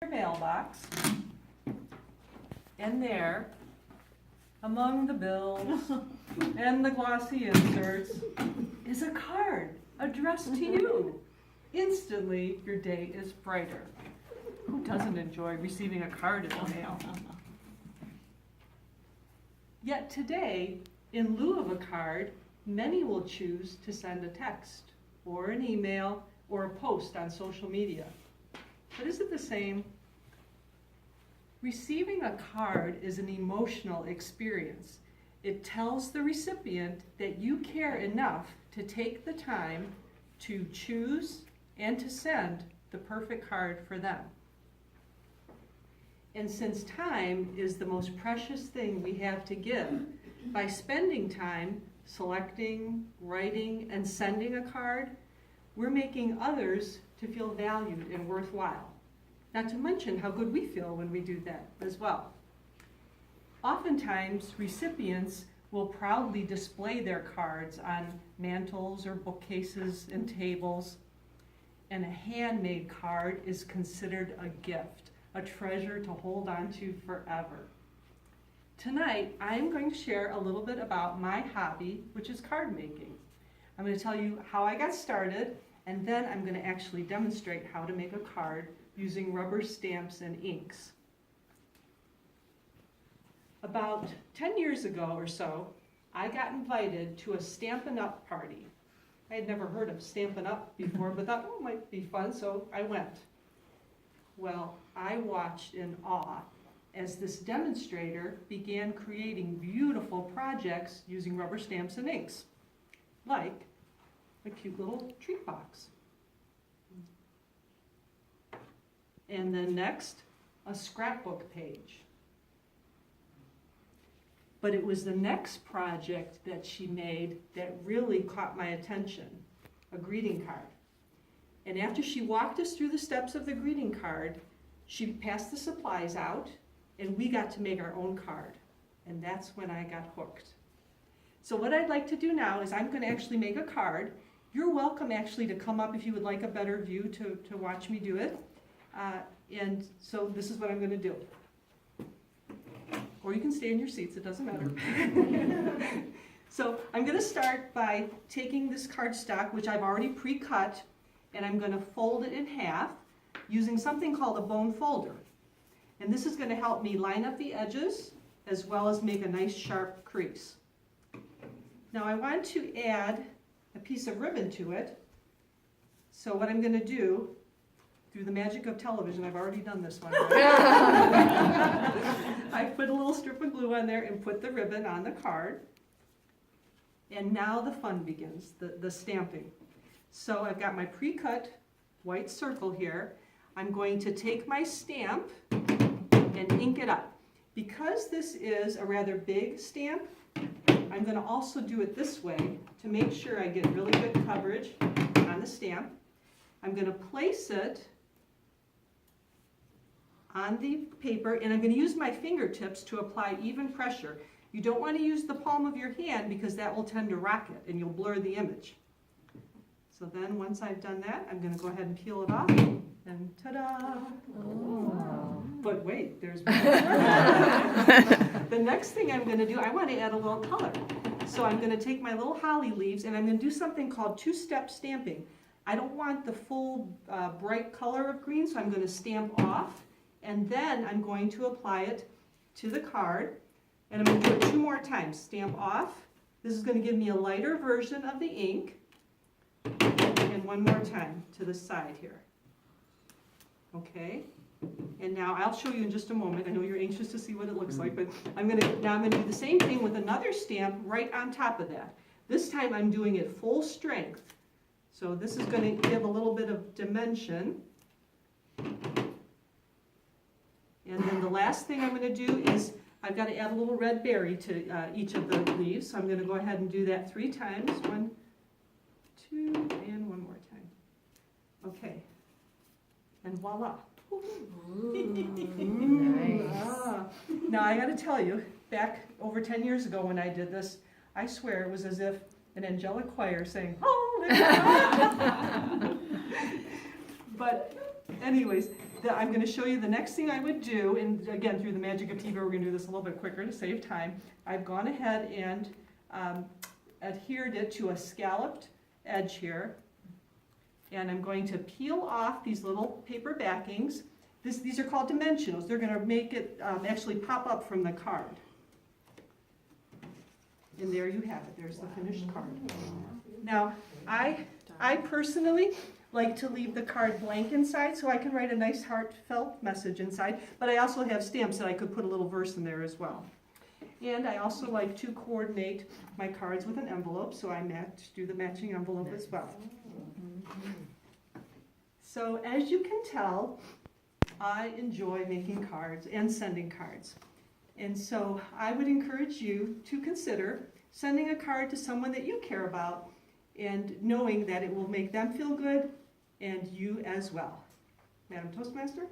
mailbox, and there, among the bills and the glossy inserts, is a card addressed to you. Instantly, your day is brighter. Who doesn't enjoy receiving a card in the mail? Yet today, in lieu of a card, many will choose to send a text or an email or a post on social media. But is it the same? Receiving a card is an emotional experience. It tells the recipient that you care enough to take the time to choose and to send the perfect card for them. And since time is the most precious thing we have to give, by spending time selecting, writing, and sending a card, we're making others to feel valued and worthwhile. Not to mention how good we feel when we do that as well. Oftentimes, recipients will proudly display their cards on mantles or bookcases and tables, and a handmade card is considered a gift, a treasure to hold on to forever. Tonight, I'm going to share a little bit about my hobby, which is card making. I'm going to tell you how I got started, and then I'm going to actually demonstrate how to make a card using rubber stamps and inks. About 10 years ago or so, I got invited to a Stampin' Up! Party. I had never heard of Stampin' Up! Before, but thought, oh, it might be fun, so I went. Well, I watched in awe as this demonstrator began creating beautiful projects using rubber stamps and inks, like a cute little treat box. And then next, a scrapbook page. But it was the next project that she made that really caught my attention, a greeting card. And after she walked us through the steps of the greeting card, she passed the supplies out, and we got to make our own card. And that's when I got hooked. So what I'd like to do now is I'm going to actually make a card. You're welcome actually to come up if you would like a better view to watch me do it. And so this is what I'm going to do. Or you can stay in your seats, it doesn't matter. So I'm going to start by taking this cardstock, which I've already pre-cut, and I'm going to fold it in half using something called a bone folder. And this is going to help me line up the edges as well as make a nice sharp crease. Now I want to add a piece of ribbon to it. So what I'm going to do, through the magic of television, I've already done this one. I put a little strip of glue on there and put the ribbon on the card. And now the fun begins, the stamping. So I've got my pre-cut white circle here. I'm going to take my stamp and ink it up. Because this is a rather big stamp, I'm going to also do it this way to make sure I get really good coverage on the stamp. I'm going to place it on the paper, and I'm going to use my fingertips to apply even pressure. You don't want to use the palm of your hand because that will tend to rock it and you'll blur the image. So then once I've done that, I'm going to go ahead and peel it off, and ta-da! Oh. But wait, there's more. The next thing I'm going to do, I want to add a little color. So I'm going to take my little holly leaves and I'm going to do something called two-step stamping. I don't want the full bright color of green, so I'm going to stamp off, and then I'm going to apply it to the card, and I'm going to do it 2 more times. Stamp off. This is going to give me a lighter version of the ink, and 1 more time to the side here. Okay, and now I'll show you in just a moment. I know you're anxious to see what it looks like, but I'm going to do the same thing with another stamp right on top of that. This time I'm doing it full strength. So this is going to give a little bit of dimension. And then the last thing I'm going to do is I've got to add a little red berry to each of the leaves. So I'm going to go ahead and do that 3 times. 1, 2, and 1 more time. Okay. And voila. Nice. Now I got to tell you, back over 10 years ago when I did this, I swear it was as if an angelic choir saying, "Hallelujah." But anyways, I'm going to show you the next thing I would do, and again, through the magic of TV, we're going to do this a little bit quicker to save time. I've gone ahead and adhered it to a scalloped edge here, and I'm going to peel off these little paper backings. These are called dimensionals. They're going to make it actually pop up from the card. And there you have it. There's the finished card. Now, I personally like to leave the card blank inside so I can write a nice heartfelt message inside, but I also have stamps that I could put a little verse in there as well. And I also like to coordinate my cards with an envelope, so I do the matching envelope as well. So as you can tell, I enjoy making cards and sending cards. And so I would encourage you to consider sending a card to someone that you care about and knowing that it will make them feel good and you as well. Madam Toastmaster?